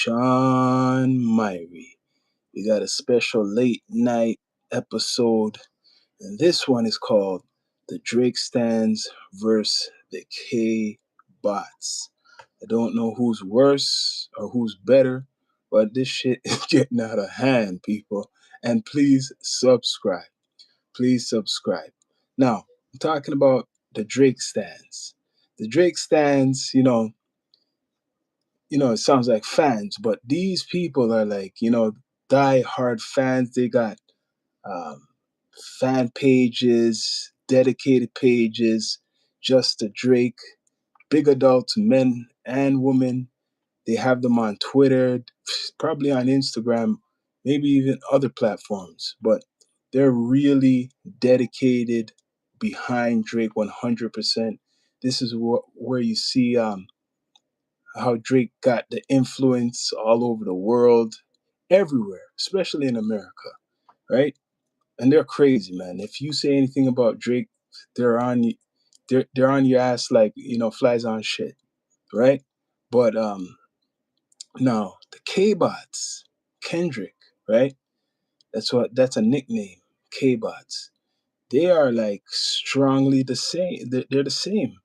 Sean Myrie. We got a special late night episode, and this one is called The Drake Stands versus the K Bots. I don't know who's worse or who's better, but this shit is getting out of hand, people. And please subscribe. Please subscribe. Now, I'm talking about the Drake stands. The Drake stands, it sounds like fans, but these people are like, die hard fans. They got um, fan pages, dedicated pages just to Drake, big adults, men and women. They have them on Twitter, probably on Instagram, maybe even other platforms, but they're really dedicated behind Drake 100%. This is where you see how Drake got the influence all over the world, everywhere, especially in America, right? And they're crazy, man. If you say anything about Drake, they're on you, they're on your ass like flies on shit, right? But now the K-bots, Kendrick, right? That's a nickname, K-bots. They are like strongly the same. They're the same.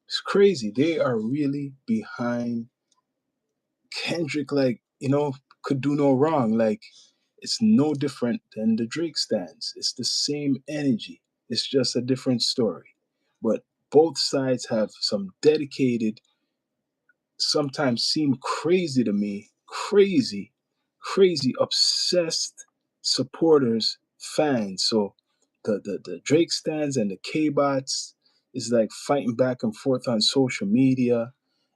It's crazy. They are really behind Kendrick, like, could do no wrong. Like, it's no different than the Drake stands. It's the same energy. It's just a different story. But both sides have some dedicated, sometimes seem crazy to me, crazy, obsessed supporters, fans. So the Drake stands and the K-bots is like fighting back and forth on social media,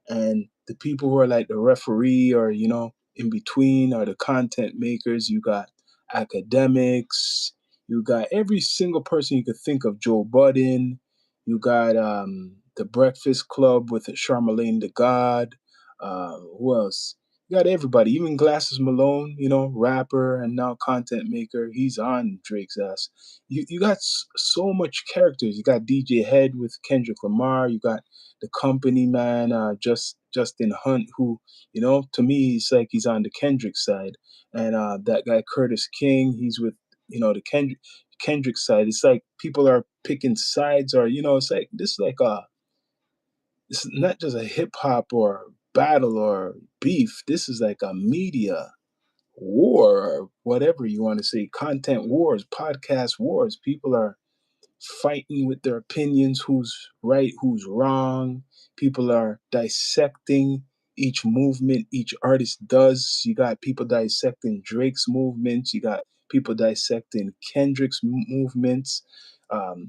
and the people who are like the referee or in between are the content makers. You got academics, you got every single person you could think of, Joe Budden, you got the Breakfast Club with Charlemagne the God. Who else? You got everybody, even Glasses Malone, rapper and now content maker. He's on Drake's ass. You got so much characters. You got DJ Head with Kendrick Lamar. You got the company man, Justin Hunt, who to me he's like he's on the Kendrick side, and that guy Curtis King, he's with the Kendrick side. It's like people are picking sides, or it's like this is like it's not just a hip hop or battle or beef. This is like a media war, or whatever you want to say, content wars, podcast wars. People are fighting with their opinions, who's right, who's wrong. People are dissecting each movement each artist does. You got people dissecting Drake's movements. You got people dissecting Kendrick's movements.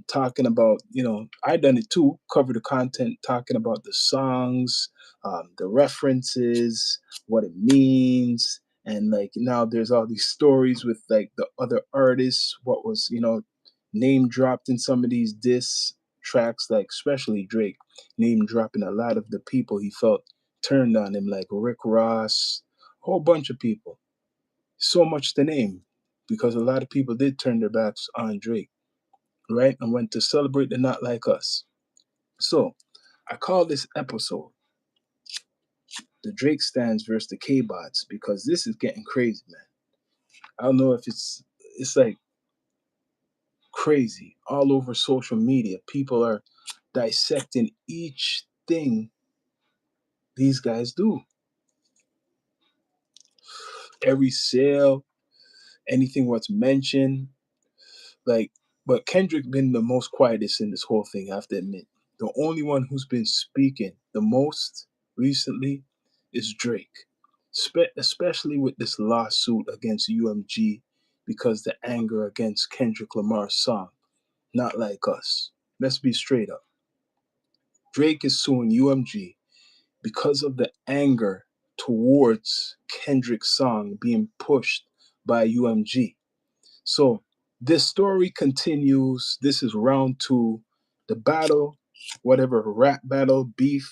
Talking about, I done it too, cover the content, talking about the songs, the references, what it means. And like now there's all these stories with like the other artists, what was, name dropped in some of these diss tracks, like especially Drake, name dropping a lot of the people he felt turned on him, like Rick Ross, a whole bunch of people. So much to name, because a lot of people did turn their backs on Drake, right? And went to celebrate the Not Like Us. So I call this episode The Drake Stands versus the K-Bots, because this is getting crazy, man. I don't know if it's like crazy all over social media. People are dissecting each thing these guys do. Every sale, anything what's mentioned, like, but Kendrick been the most quietest in this whole thing, I have to admit. The only one who's been speaking the most recently is Drake, especially with this lawsuit against UMG, because the anger against Kendrick Lamar's song, Not Like Us. Let's be straight up. Drake is suing UMG because of the anger towards Kendrick's song being pushed by UMG. So this story continues. This is round two. The battle, whatever rap battle, beef,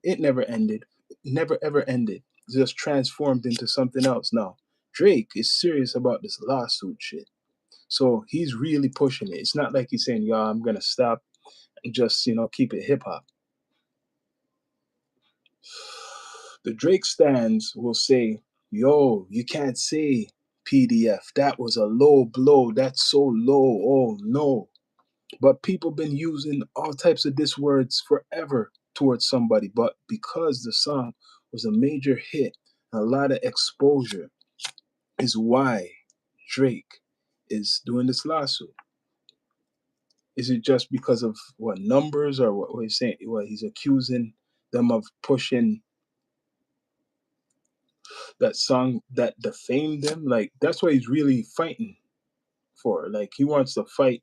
it never ended. It never ever ended. It just transformed into something else now. Drake is serious about this lawsuit shit. So he's really pushing it. It's not like he's saying, "Yo, I'm gonna stop and just, keep it hip hop." The Drake stands will say Yo, you can't say PDF. That was a low blow. That's so low. Oh no. But people been using all types of this words forever towards somebody. But because the song was a major hit, a lot of exposure is why Drake is doing this lawsuit. Is it just because of what numbers or what he's saying? What he's accusing them of pushing that song that defamed them? Like that's what he's really fighting for. Like he wants to fight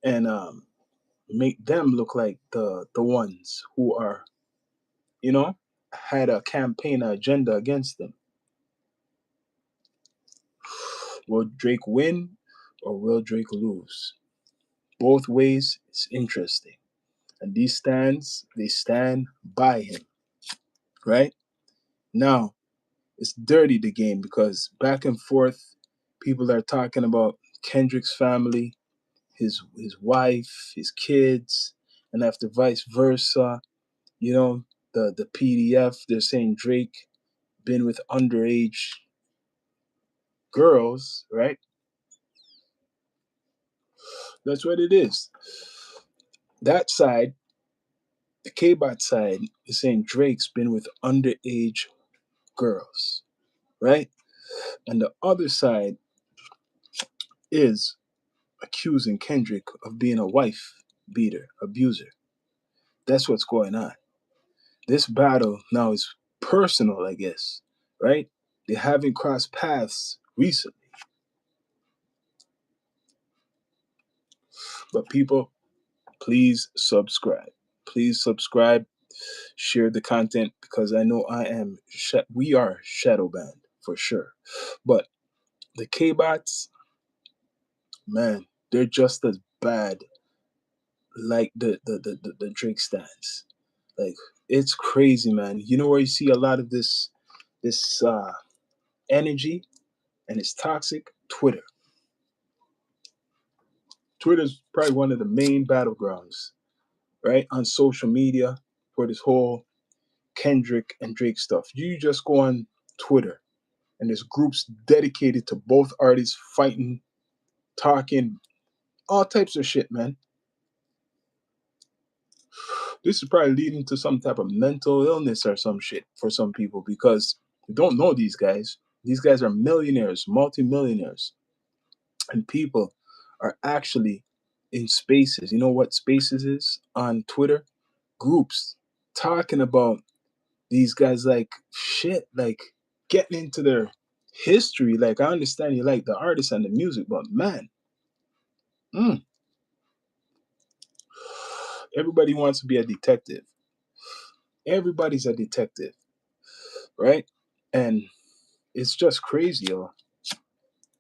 and make them look like the ones who are, you know, had a campaign agenda against them. Will Drake win or will Drake lose? Both ways, it's interesting. And these stands, they stand by him, right? Now, it's dirty the game because back and forth, people are talking about Kendrick's family, his wife, his kids, and after vice versa, you know, the PDF, they're saying Drake been with underage girls, right? That's what it is. That side, the K-Bot side, is saying Drake's been with underage girls, right? And the other side is accusing Kendrick of being a wife beater, abuser. That's what's going on. This battle now is personal, I guess, right? They haven't crossed paths recently. But people, please subscribe. Please subscribe, share the content because I know we are shadow banned for sure. But the K-Bots, man, they're just as bad like the Drake stands. Like it's crazy, man. You know where you see a lot of this energy and it's toxic? Twitter. Twitter's probably one of the main battlegrounds, right? On social media for this whole Kendrick and Drake stuff. You just go on Twitter and there's groups dedicated to both artists fighting, talking, all types of shit, man. This is probably leading to some type of mental illness or some shit for some people because you don't know these guys. These guys are millionaires, multimillionaires, and people are actually in spaces. You know what spaces is on Twitter? Groups talking about these guys like shit, like getting into their history. Like I understand you like the artist and the music, but man, mm, everybody wants to be a detective. Everybody's a detective, right? And it's just crazy, yo,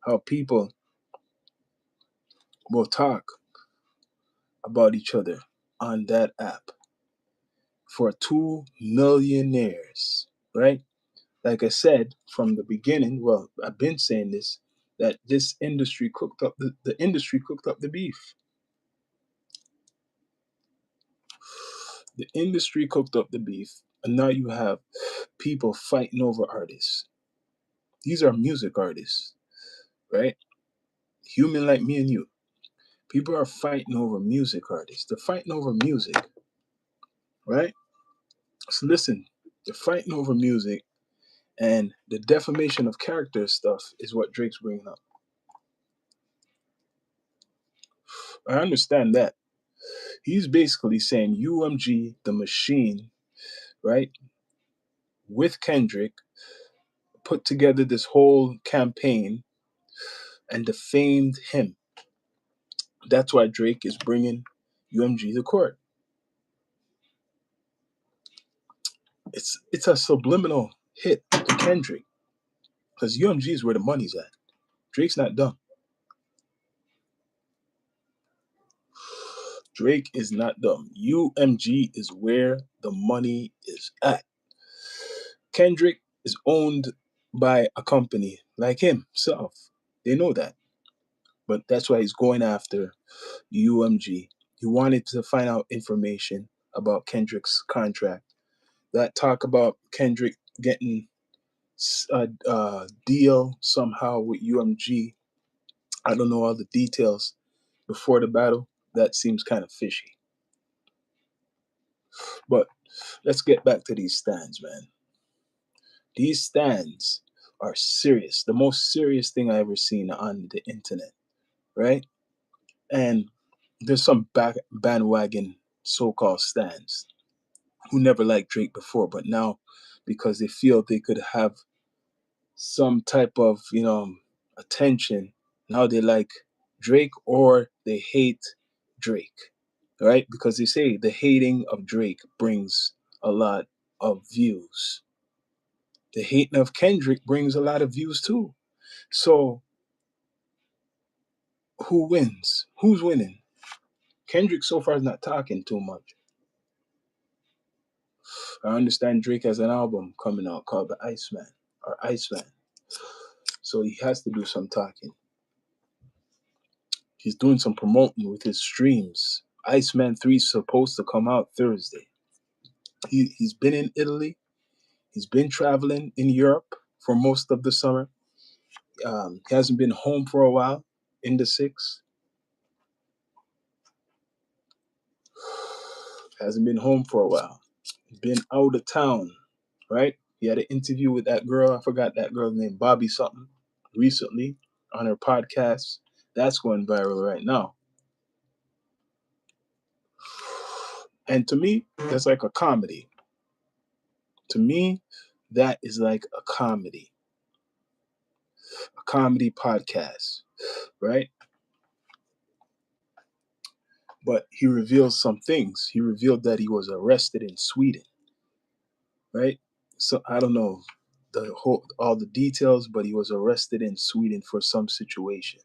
how people will talk about each other on that app for two millionaires, right? Like I said from the beginning, well, I've been saying this, that this industry cooked up the industry cooked up the beef. The industry cooked up the beef, and now you have people fighting over artists. These are music artists, right? Human like me and you. People are fighting over music artists. They're fighting over music, right? So listen, they're fighting over music, and the defamation of character stuff is what Drake's bringing up. I understand that. He's basically saying UMG, the machine, right, with Kendrick, put together this whole campaign and defamed him. That's why Drake is bringing UMG to court. It's a subliminal hit to Kendrick because UMG is where the money's at. Drake's not dumb. Drake is not dumb. UMG is where the money is at. Kendrick is owned by a company like himself. They know that. But that's why he's going after UMG. He wanted to find out information about Kendrick's contract. That talk about Kendrick getting deal somehow with UMG. I don't know all the details before the battle. That seems kind of fishy. But let's get back to these stands, man. These stands are serious. The most serious thing I ever seen on the internet, right? And there's some bandwagon so-called stands who never liked Drake before, but now because they feel they could have some type of attention, now they like Drake or they hate Drake, right? Because they say the hating of Drake brings a lot of views. The hating of Kendrick brings a lot of views too. So who wins? Who's winning? Kendrick so far is not talking too much. I understand Drake has an album coming out called The Iceman or Iceman. So he has to do some talking. He's doing some promoting with his streams. Iceman 3 is supposed to come out Thursday. He's been in Italy. He's been traveling in Europe for most of the summer. He hasn't been home for a while in the six. Hasn't been home for a while. He's been out of town, right? He had an interview with that girl. I forgot that girl's name, Bobby something, recently on her podcast. That's going viral right now. And to me, that's like a comedy. To me, that is like a comedy podcast, right? But he reveals some things. He revealed that he was arrested in Sweden, right? So I don't know all the details, but he was arrested in Sweden for some situation,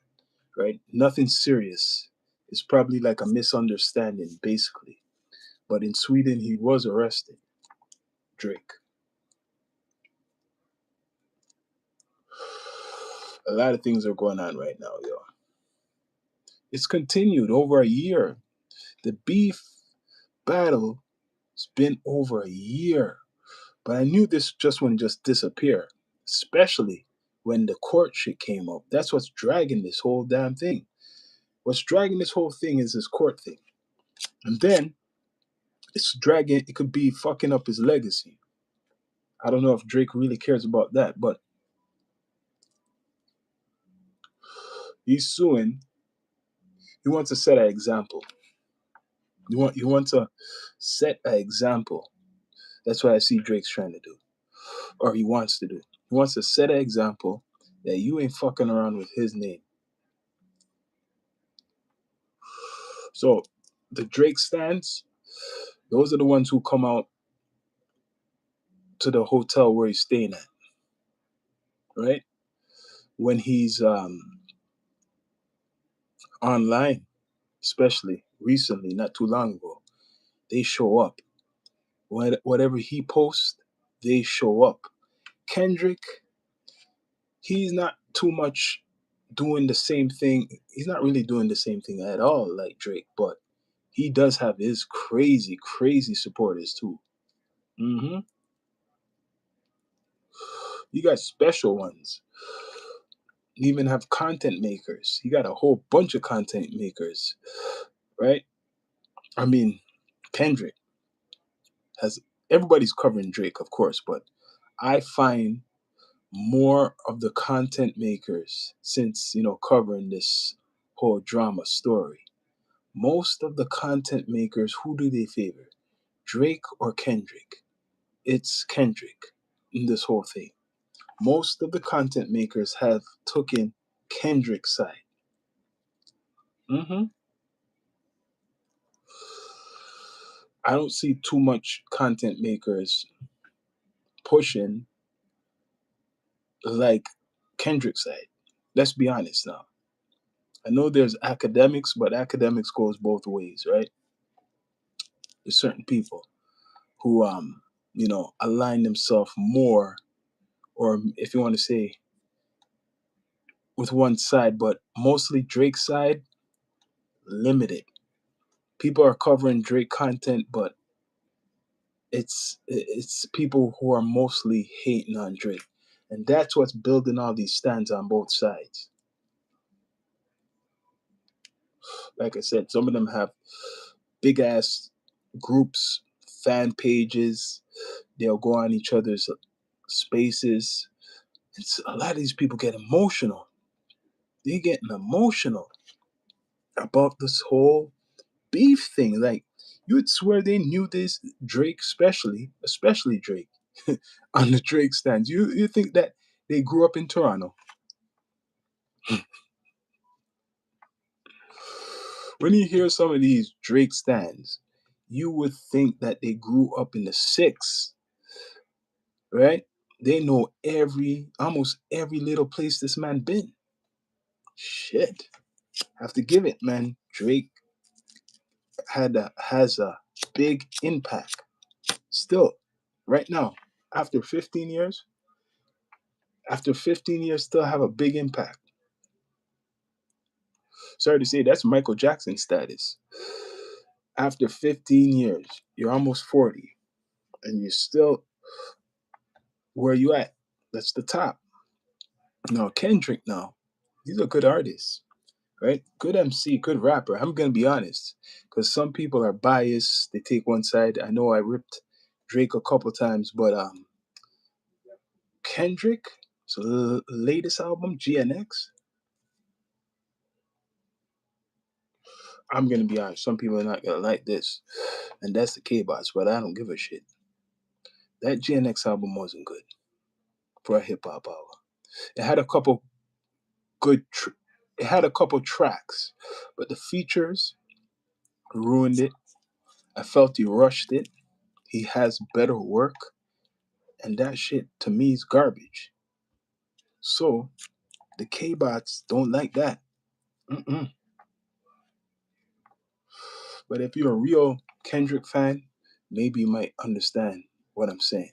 right? Nothing serious. It's probably like a misunderstanding, basically. But in Sweden, he was arrested. Drake. A lot of things are going on right now, yo. It's continued over a year. The beef battle has been over a year. But I knew this just wouldn't just disappear, especially when the court shit came up. That's what's dragging this whole damn thing. What's dragging this whole thing is this court thing. And then it's dragging, it could be fucking up his legacy. I don't know if Drake really cares about that, but he's suing. He wants to set an example. You want to set an example. That's what I see Drake's trying to do. Or he wants to do. He wants to set an example that you ain't fucking around with his name. So the Drake stands, those are the ones who come out to the hotel where he's staying at, right? When he's online, especially recently, not too long ago, they show up. Whatever he posts, they show up. Kendrick, he's not too much doing the same thing. He's not really doing the same thing at all like Drake, but he does have his crazy, crazy supporters too. hmm You got special ones. You even have content makers. You got a whole bunch of content makers, right? I mean, Kendrick has everybody's covering Drake, of course, but I find more of the content makers since covering this whole drama story. Most of the content makers, who do they favor? Drake or Kendrick? It's Kendrick in this whole thing. Most of the content makers have taken Kendrick's side. hmm I don't see too much content makers pushing like Kendrick's side. Let's be honest now. I know there's academics, but academics goes both ways, right? There's certain people who align themselves more, or if you want to say with one side, but mostly Drake's side, limited. People are covering Drake content, but it's people who are mostly hating on Drake. And that's what's building all these stands on both sides. Like I said, some of them have big ass groups, fan pages. They'll go on each other's spaces. A lot of these people get emotional. They're getting emotional about this whole beef thing. Like, you would swear they knew this, Drake especially Drake, on the Drake stands. You think that they grew up in Toronto? When you hear some of these Drake stands, you would think that they grew up in the six, right? They know almost every little place this man been. Shit, have to give it, man. Drake has a big impact still, right now. After 15 years, still have a big impact. Sorry to say, that's Michael Jackson status. After 15 years, you're almost 40, and you're still where you at. That's the top. Now Kendrick, now he's a good artist, right? Good MC, good rapper. I'm gonna be honest, because some people are biased. They take one side. I know I ripped Drake a couple times, but Kendrick, so latest album, GNX. I'm gonna be honest. Some people are not gonna like this, and that's the K-Bots, but I don't give a shit. That GNX album wasn't good for a hip hop album. It had a couple good. It had a couple tracks, but the features ruined it. I felt he rushed it. He has better work, and that shit to me is garbage. So the K-Bots don't like that. Mm-mm. But if you're a real Kendrick fan, maybe you might understand what I'm saying.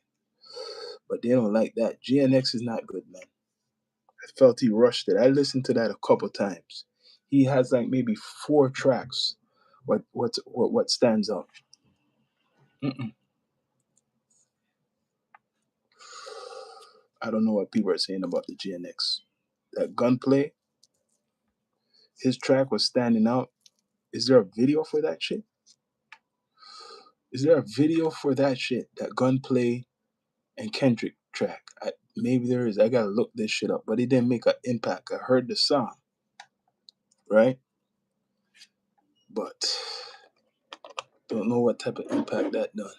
But they don't like that. GNX is not good, man. I felt he rushed it. I listened to that a couple times. He has like maybe four tracks. What stands out? Mm-mm. I don't know what people are saying about the GNX. That gunplay, his track was standing out. Is there a video for that shit? Is there a video for that shit? That gunplay and Kendrick track? Maybe there is. I gotta look this shit up. But it didn't make an impact. I heard the song, right? But don't know what type of impact that done.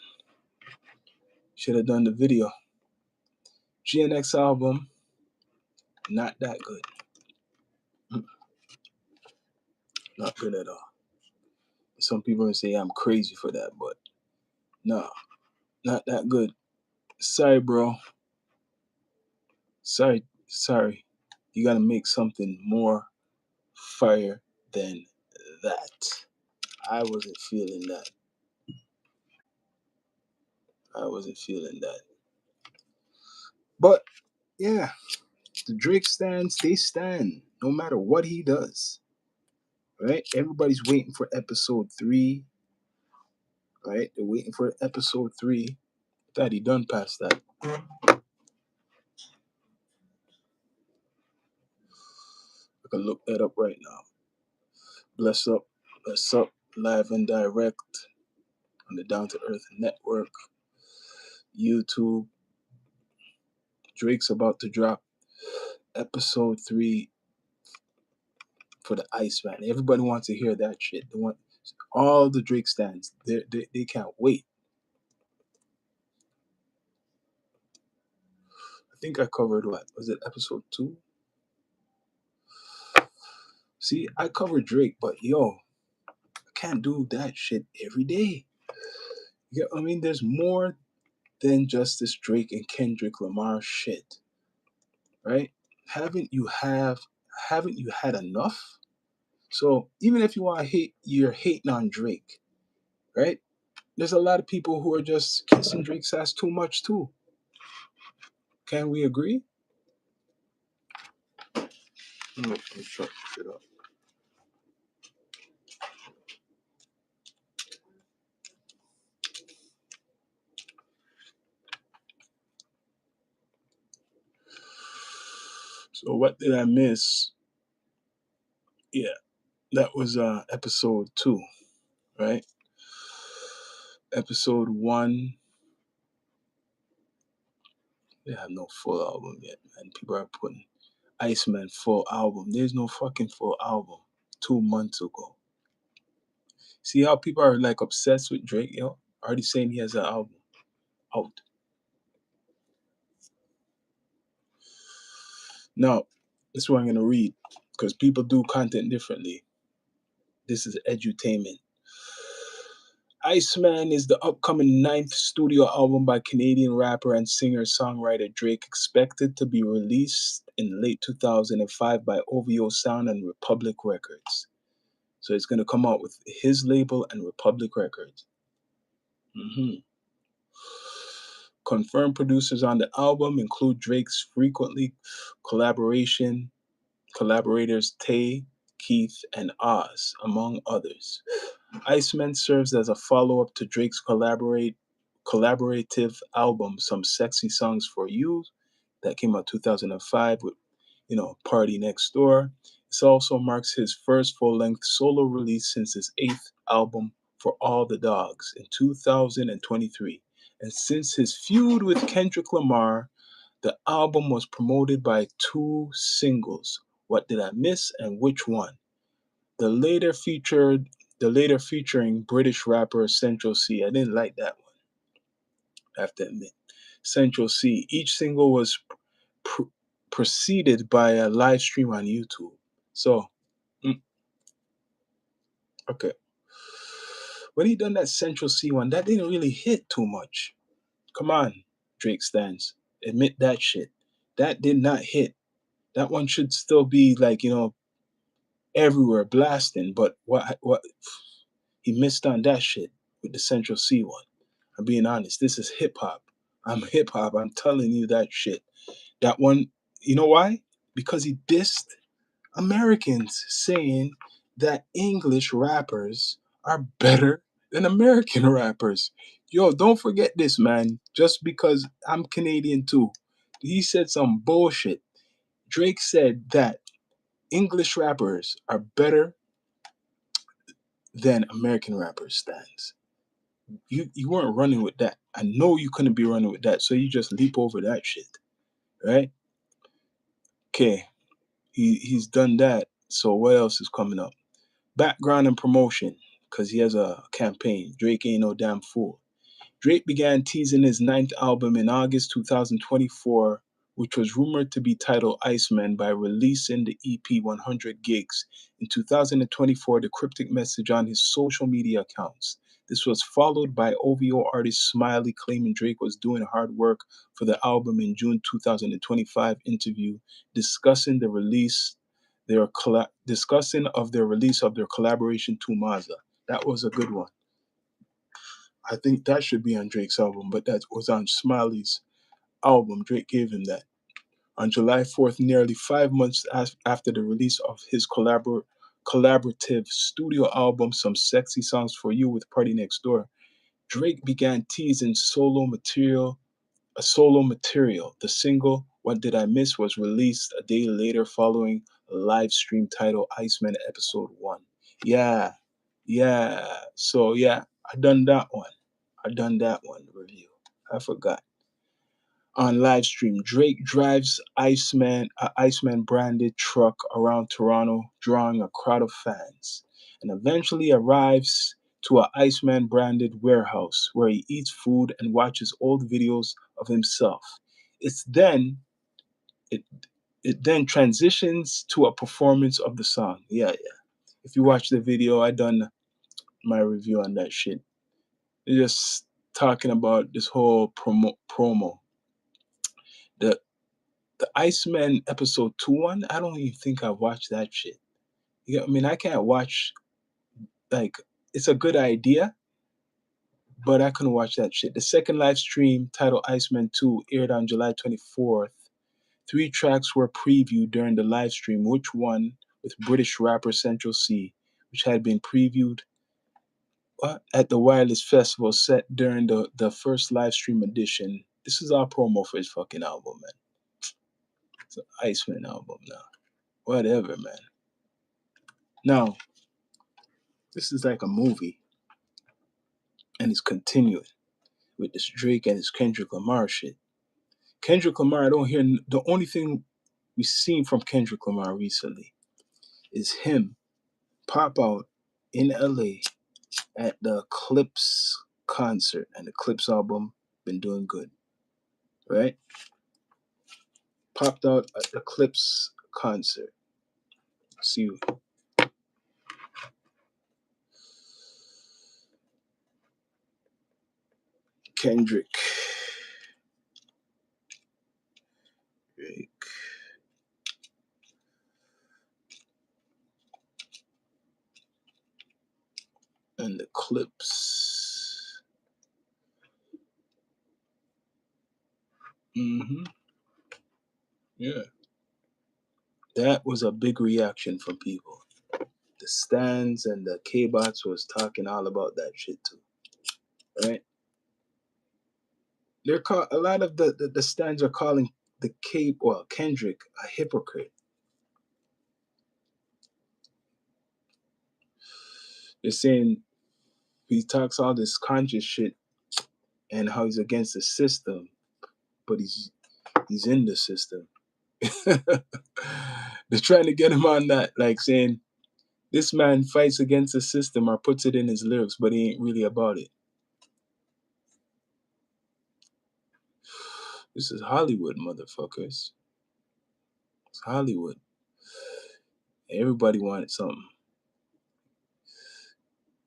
Should have done the video. GNX album, not that good. Not good at all. Some people will say I'm crazy for that, but no, not that good. Sorry, bro. Sorry. You gotta make something more fire than that. I wasn't feeling that. I wasn't feeling that. But yeah, the Drake stands, they stand no matter what he does. Right? Everybody's waiting for episode 3. Right? They're waiting for episode 3. Thought he done past that. I can look that up right now. Bless up, live and direct on the Down to Earth Network, YouTube. Drake's about to drop episode 3 for the Iceman. Everybody wants to hear that shit. They want all the Drake stands. They can't wait. I think I covered what? Was it episode 2? See, I covered Drake, but yo, I can't do that shit every day. You know what I mean? There's more than just this Drake and Kendrick Lamar shit, right? Haven't you have haven't you had enough? So even if you want to hate, you're hating on Drake, right? There's a lot of people who are just kissing Drake's ass too much too. Can we agree? Let's shut shit up. So what did I miss? Yeah, that was episode 2, right? Episode 1, they have no full album yet, man. People are putting Iceman full album. There's no fucking full album 2 months ago. See how people are like obsessed with Drake, yo? Already saying he has an album out. Now, this is what I'm gonna read because people do content differently. This is edutainment. Iceman is the upcoming 9th studio album by Canadian rapper and singer-songwriter Drake, expected to be released in late 2005 by OVO Sound and Republic Records. So it's going to come out with his label and Republic Records. Confirmed producers on the album include Drake's frequently collaborators Tay, Keith, and Oz, among others. Iceman serves as a follow-up to Drake's collaborative album Some Sexy Songs for You that came out 2005 with, Party Next Door. This also marks his first full-length solo release since his 8th album For All the Dogs in 2023. And since his feud with Kendrick Lamar, the album was promoted by 2 singles, What Did I Miss and Which One? The later featuring British rapper Central C. I didn't like that one, I have to admit. Central C. Each single was pr- preceded by a live stream on YouTube. So, okay. When he done that Central C one, that didn't really hit too much. Come on, Drake stands. Admit that shit. That did not hit. That one should still be like, everywhere blasting, but what he missed on that shit with the Central C one. I'm being honest. This is hip hop. I'm hip hop. I'm telling you that shit. That one, you know why? Because he dissed Americans, saying that English rappers are better than American rappers. Yo, don't forget this, man. Just because I'm Canadian too. He said some bullshit. Drake said that English rappers are better than American rappers stands. You weren't running with that. I know you couldn't be running with that, so you just leap over that shit, right? Okay, he's done that. So what else is coming up? Background and promotion, because he has a campaign. Drake ain't no damn fool. Drake began teasing his 9th album in August 2024, which was rumored to be titled Iceman, by releasing the EP 100 Gigs in 2024, the cryptic message on his social media accounts. This was followed by OVO artist Smiley claiming Drake was doing hard work for the album in June 2025 interview discussing their release of their collaboration to Maza. That was a good one. I think that should be on Drake's album, but that was on Smiley's album. Drake gave him that. On July 4th, nearly 5 months after the release of his collaborative studio album, Some Sexy Songs for You with Party Next Door, Drake began teasing solo material. The single, What Did I Miss, was released a day later following a live stream titled Iceman Episode 1. Yeah, yeah. So, yeah, I done that one. Review. I forgot. On live stream, Drake drives Iceman branded truck around Toronto, drawing a crowd of fans, and eventually arrives to a Iceman branded warehouse where he eats food and watches old videos of himself. It's then it it then transitions to a performance of the song. Yeah, yeah. If you watch the video, I done my review on that shit. They're just talking about this whole promo. The the Iceman episode 2 one, I don't even think I watched that shit. I mean, I can't watch, like, it's a good idea, but I couldn't watch that shit. The second live stream, titled Iceman 2, aired on July 24th. 3 tracks were previewed during the live stream, which one with British rapper Central C, which had been previewed at the Wireless Festival set during the first live stream edition. This is our promo for his fucking album, man. the Iceman album now. Whatever, man. Now, this is like a movie, and it's continuing with this Drake and his Kendrick Lamar shit. Kendrick Lamar, I don't hear the only thing we've seen from Kendrick Lamar recently is him pop out in LA at the Clips concert, and the Clips album been doing good, right? Popped out at the Clips concert. See Kendrick, Drake, and the Clips. Yeah, that was a big reaction from people. The stands and the K-bots was talking all about that shit too, right? A lot of the stands are calling Kendrick a hypocrite. They're saying he talks all this conscious shit and how he's against the system, but he's in the system. They're trying to get him on that, like saying this man fights against the system or puts it in his lyrics, but he ain't really about it. This is Hollywood, motherfuckers. It's Hollywood. Everybody wanted something,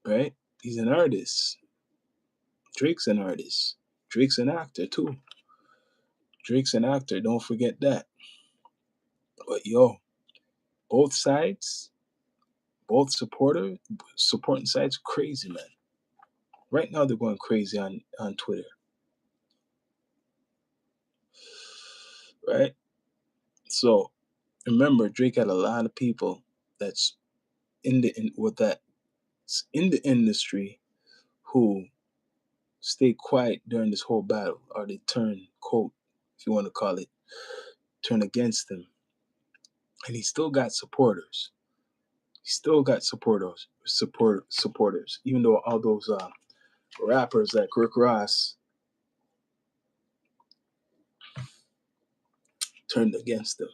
right? He's an artist. Drake's an artist. Drake's an actor too. Drake's an actor. Don't forget that. But yo, both sides, both supporting sides, crazy, man. Right now they're going crazy on Twitter, right? So remember, Drake had a lot of people that's in the industry who stay quiet during this whole battle, or they turn quote, if you want to call it, turn against him, and he still got supporters. He still got supporters, even though all those rappers like Rick Ross turned against him.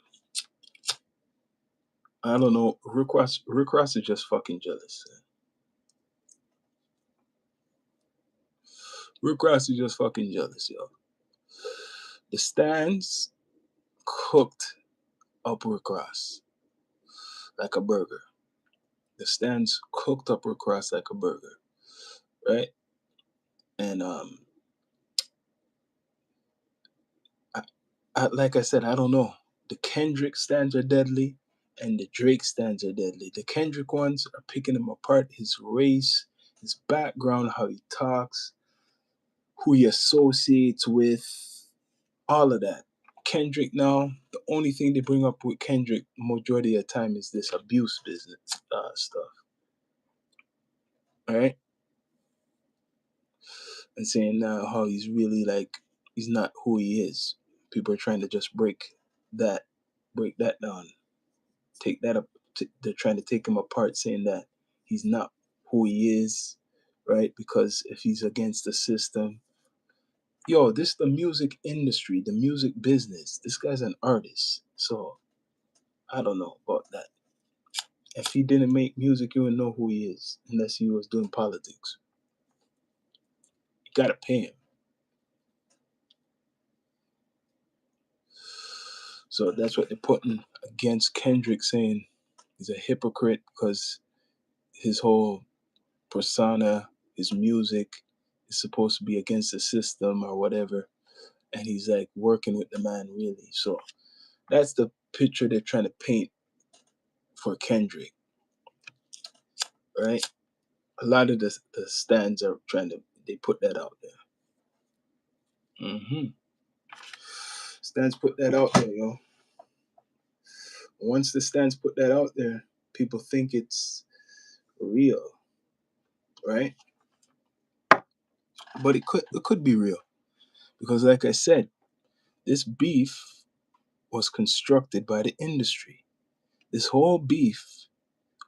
I don't know. Rick Ross is just fucking jealous. Rick Ross is just fucking jealous, yo. The stands cooked up Rick Ross like a burger. The stands cooked up Rick Ross like a burger, right? And like I said, I don't know. The Kendrick stands are deadly, and the Drake stands are deadly. The Kendrick ones are picking him apart: his race, his background, how he talks, who he associates with, all of that. Kendrick now, the only thing they bring up with Kendrick majority of the time is this abuse business stuff, all right? And saying now how he's really like he's not who he is. People are trying to just that break that down, take that up. They're trying to take him apart, saying that he's not who he is, right? Because if he's against the system, yo, this is the music industry, the music business. This guy's an artist, so I don't know about that. If he didn't make music, you wouldn't know who he is unless he was doing politics. You gotta pay him. So that's what they're putting against Kendrick, saying he's a hypocrite because his whole persona, his music is supposed to be against the system or whatever. And he's like working with the man, really. So that's the picture they're trying to paint for Kendrick, right? A lot of the stands are they put that out there. Stands put that out there, yo. Once the stands put that out there, people think it's real, right? But it could be real because, like I said, this beef was constructed by the industry. This whole beef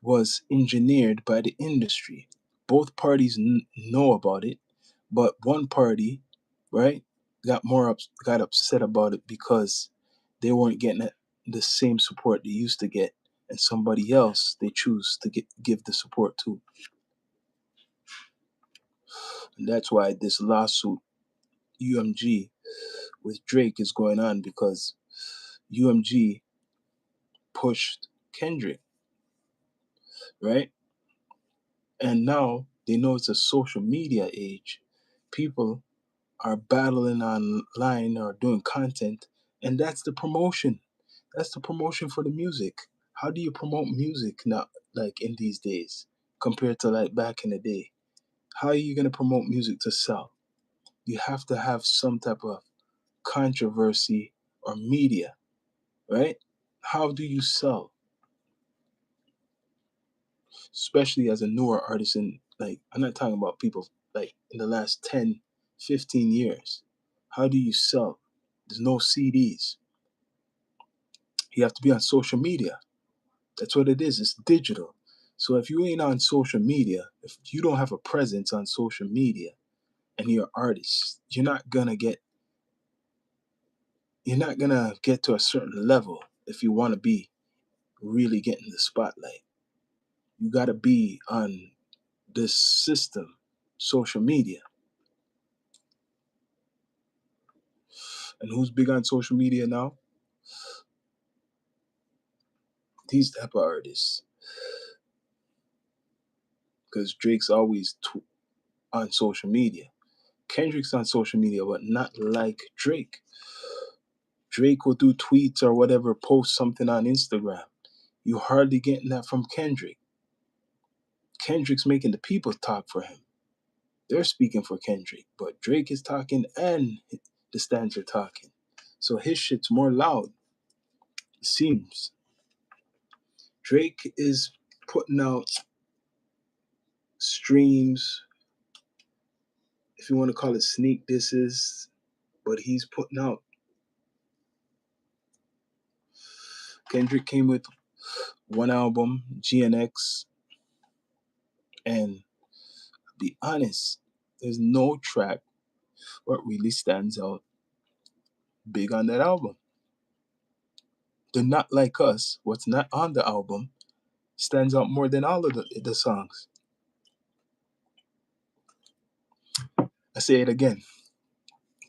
was engineered by the industry. Both parties know about it, but one party, right, got upset about it because they weren't getting the same support they used to get, and somebody else they choose to give the support to, and that's why this lawsuit UMG with Drake is going on because UMG pushed Kendrick, right? And now they know it's a social media age. People are battling online or doing content, and that's the promotion. That's the promotion for the music. How do you promote music now, like in these days, compared to like back in the day? How are you gonna promote music to sell? You have to have some type of controversy or media, right? How do you sell, especially as a newer artist? And like, I'm not talking about people like in the last 10, 15 years. How do you sell? There's no CDs. You have to be on social media. That's what it is. It's digital. So if you ain't on social media, if you don't have a presence on social media and you're an artist, you're not gonna get to a certain level if you want to be really getting the spotlight. You gotta be on this system, social media. And who's big on social media now? These type of artists. Because Drake's always on social media. Kendrick's on social media, but not like Drake. Drake will do tweets or whatever, post something on Instagram. You hardly getting that from Kendrick. Kendrick's making the people talk for him. They're speaking for Kendrick, but Drake is talking and the stands are talking. So his shit's more loud. It seems. Drake is putting out streams, if you want to call it sneak disses, but he's putting out. Kendrick came with one album, GNX, and be honest, there's no track what really stands out big on that album. They're Not Like Us, what's not on the album, stands out more than all of the songs. I say it again.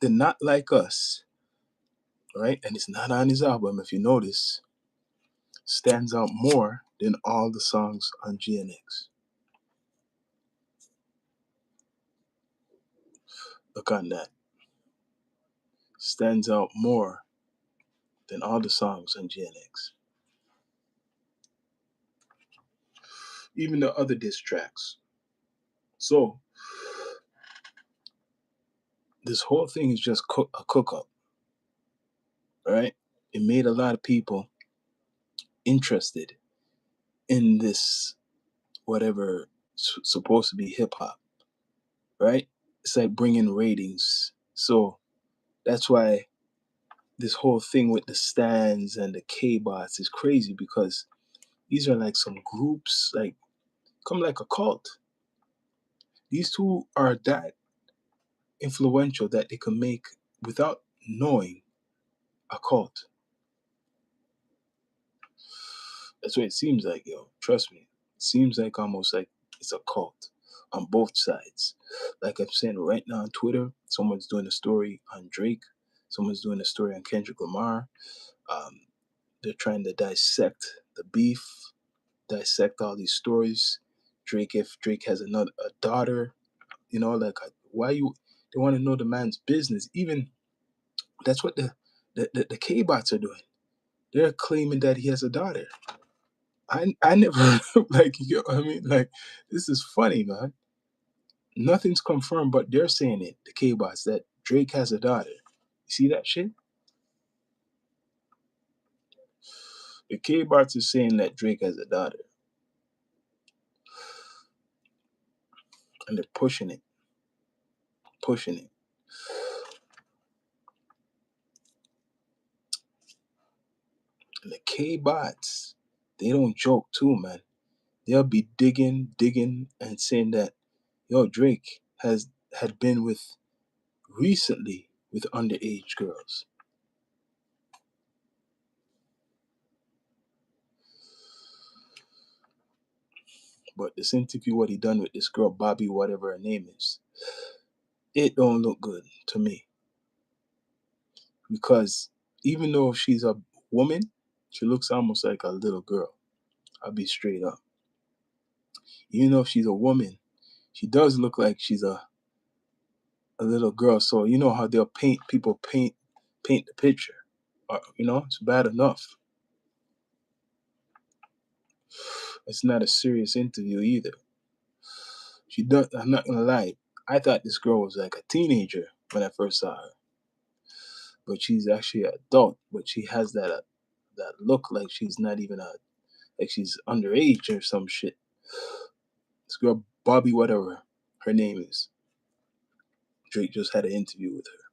They're Not Like Us, right? And it's not on his album, if you notice, stands out more than all the songs on GNX. Look on that. Stands out more than all the songs on GNX. Even the other diss tracks. So, this whole thing is just a cook up, right? It made a lot of people interested in this, whatever supposed to be hip hop, right? It's like bringing ratings. So that's why this whole thing with the stands and the K bots is crazy because these are like some groups, like come like a cult. These two are that influential that they can make without knowing a cult. That's what it seems like, yo. Trust me. It seems like almost like it's a cult on both sides. Like I'm saying right now on Twitter, someone's doing a story on Drake, someone's doing a story on Kendrick Lamar. Um, they're trying to dissect the beef, dissect all these stories. Drake, if Drake has a daughter, like why you they want to know the man's business. Even that's what the K bots are doing. They're claiming that he has a daughter. I never like I mean like this is funny, man. Nothing's confirmed, but they're saying it, the K bots, that Drake has a daughter. You see that shit? The K bots are saying that Drake has a daughter. And they're pushing it, pushing it. And the K bots, they don't joke too, man. They'll be digging, and saying that, yo, Drake had been with recently with underage girls. But this interview, what he done with this girl, Bobby, whatever her name is, it don't look good to me. Because even though she's a woman, she looks almost like a little girl. I'll be straight up. Even though she's a woman, she does look like she's a little girl. So you know how they'll paint the picture. It's bad enough. It's not a serious interview either. She does. I'm not gonna lie. I thought this girl was like a teenager when I first saw her, but she's actually an adult. But she has that look like she's not even like she's underage or some shit. This girl Bobby, whatever her name is, Drake just had an interview with her.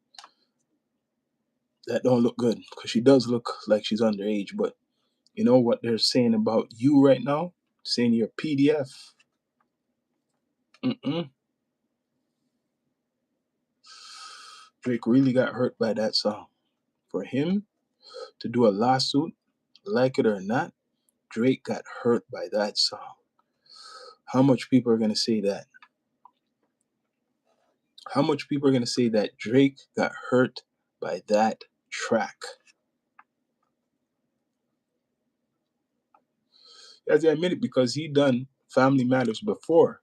That don't look good because she does look like she's underage. But you know what they're saying about you right now? Saying you're PDF. Mm-mm. Drake really got hurt by that song. For him to do a lawsuit, like it or not, Drake got hurt by that song. How much people are gonna say that? How much people are gonna say that Drake got hurt by that track? As I admit it, because he done Family Matters before.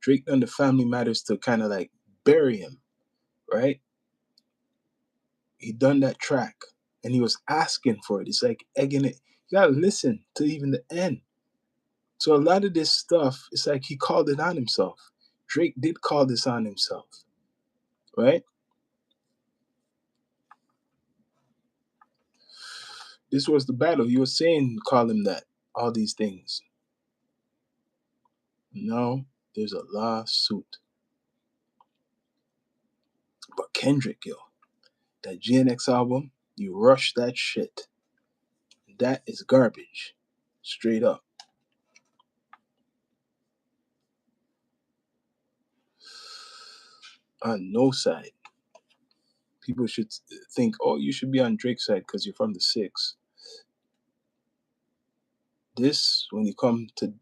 Drake done the Family Matters to kind of like bury him, right? He done that track and he was asking for it. It's like egging it. You gotta listen to even the end. So a lot of this stuff, it's like he called it on himself. Drake did call this on himself, right? This was the battle. He was saying, call him that, all these things. Now there's a lawsuit. But Kendrick, yo, that GNX album, you rush that shit. That is garbage. Straight up. On no side. People should think, oh, you should be on Drake's side because you're from the six. This, when you come to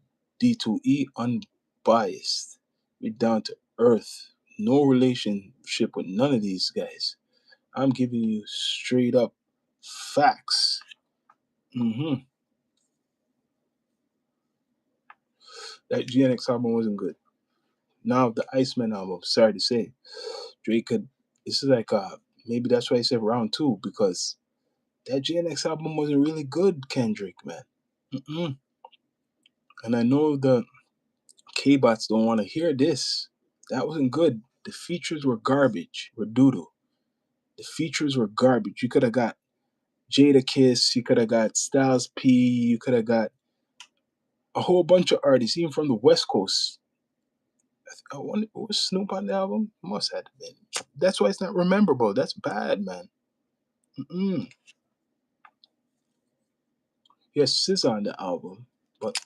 D2E, unbiased, we're down to earth, no relationship with none of these guys. I'm giving you straight up facts. hmm That GNX album wasn't good. Now the Iceman album, sorry to say, Drake could. This is like maybe that's why I said round two because that GNX album wasn't really good, Kendrick, man. Mm-mm. And I know the K-bots don't want to hear this. That wasn't good. The features were garbage, were doodle. The features were garbage. You could have got Jada Kiss, you could have got Styles P, you could have got a whole bunch of artists, even from the West Coast. I wonder, was Snoop on the album? Must have been. That's why it's not rememberable. That's bad, man. Mm-mm. Yes, SZA on the album, but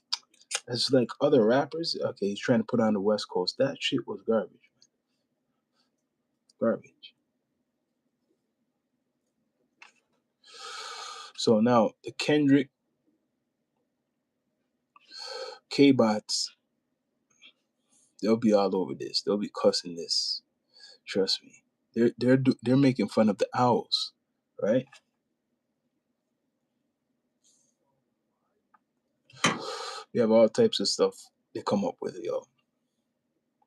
it's like other rappers. Okay, he's trying to put on the West Coast. That shit was garbage. Garbage. So now the Kendrick K-bots, they'll be all over this. They'll be cussing this. Trust me. They're making fun of the owls, right? We have all types of stuff they come up with, yo.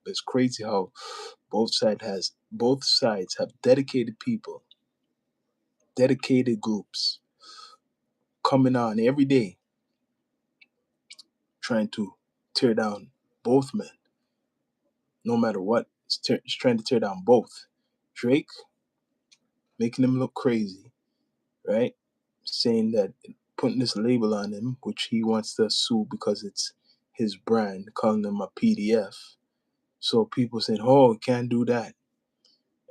It's crazy how both sides have dedicated people, dedicated groups coming on every day trying to tear down both men, no matter what. It's trying to tear down both. Drake making him look crazy, right? Saying that putting this label on him, which he wants to sue because it's his brand, calling him a PDF. So people saying, "Oh, can't do that,"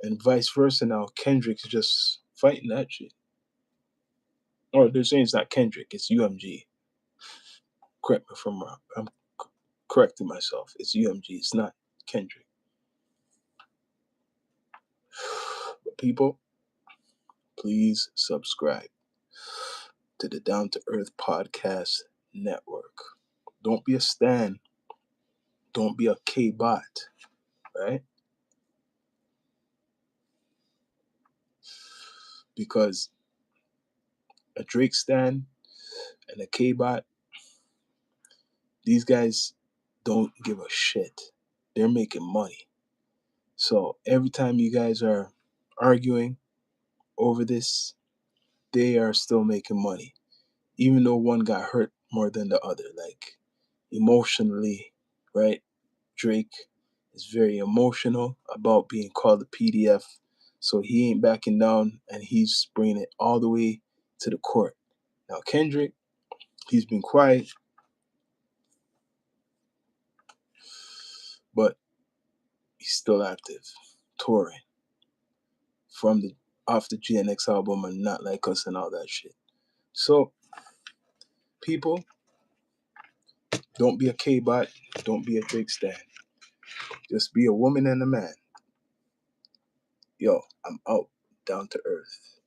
and vice versa. Now Kendrick's just fighting that shit. Or they're saying it's not Kendrick, it's UMG. Correct me if I'm wrong. I'm correcting myself. It's UMG, it's not Kendrick. But people, please subscribe to the Down to Earth Podcast Network. Don't be a stan. Don't be a K-bot, right? Because a Drake stan and a K-bot, these guys don't give a shit. They're making money. So every time you guys are arguing over this, they are still making money. Even though one got hurt more than the other, like emotionally, right? Drake is very emotional about being called a PDF. So he ain't backing down and he's bringing it all the way to the court. Now, Kendrick, he's been quiet, but he's still active, touring from the off the GNX album and Not Like Us and all that shit. So, people, don't be a K-bot, don't be a Drake stan. Just be a woman and a man. Yo, I'm out, down to earth.